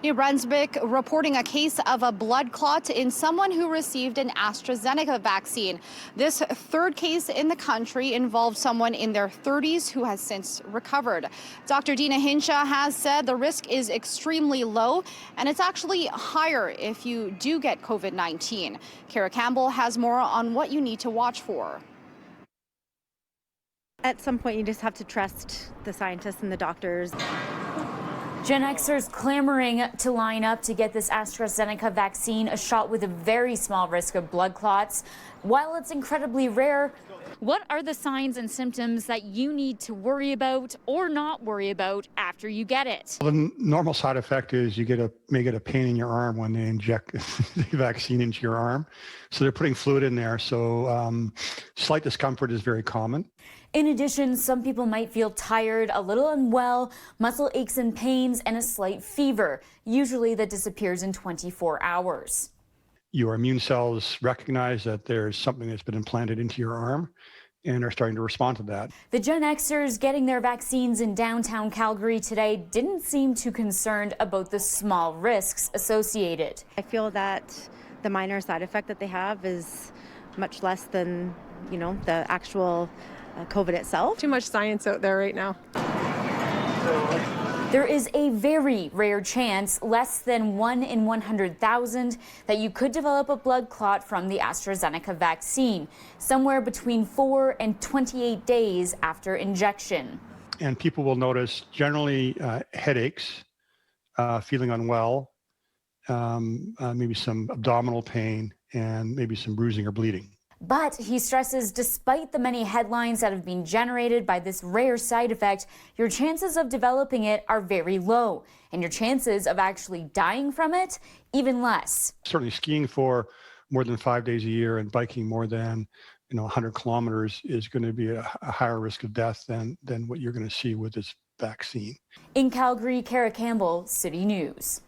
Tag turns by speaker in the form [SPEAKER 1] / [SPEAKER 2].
[SPEAKER 1] New Brunswick reporting a case of a blood clot in someone who received an AstraZeneca vaccine. This third case in the country involved someone in their 30s who has since recovered. Dr. Dina Hinshaw has said the risk is extremely low, and it's actually higher if you do get COVID-19. Kara Campbell has more on what you need to watch for.
[SPEAKER 2] At some point, you just have to trust the scientists and the doctors.
[SPEAKER 3] Gen Xers clamoring to line up to get this AstraZeneca vaccine, a shot with a very small risk of blood clots. While it's incredibly rare, what are the signs and symptoms that you need to worry about or not worry about after you get it?
[SPEAKER 4] Well, the normal side effect is you may get a pain in your arm when they inject the vaccine into your arm. So they're putting fluid in there. So slight discomfort is very common.
[SPEAKER 3] In addition, some people might feel tired, a little unwell, muscle aches and pains, and a slight fever, usually that disappears in 24 hours.
[SPEAKER 4] Your immune cells recognize that there's something that's been implanted into your arm and are starting to respond to that.
[SPEAKER 3] The Gen Xers getting their vaccines in downtown Calgary today didn't seem too concerned about the small risks associated.
[SPEAKER 2] I feel that the minor side effect that they have is much less than, the actual COVID itself.
[SPEAKER 5] Too much science out there right now.
[SPEAKER 3] There is a very rare chance, less than 1 in 100,000, that you could develop a blood clot from the AstraZeneca vaccine, somewhere between 4 and 28 days after injection.
[SPEAKER 4] And people will notice generally headaches, feeling unwell, maybe some abdominal pain, and maybe some bruising or bleeding.
[SPEAKER 3] But he stresses, despite the many headlines that have been generated by this rare side effect, your chances of developing it are very low, and your chances of actually dying from it, even less.
[SPEAKER 4] Certainly skiing for more than 5 days a year and biking more than 100 kilometers is going to be a higher risk of death than what you're going to see with this vaccine.
[SPEAKER 3] In Calgary, Kara Campbell, City News.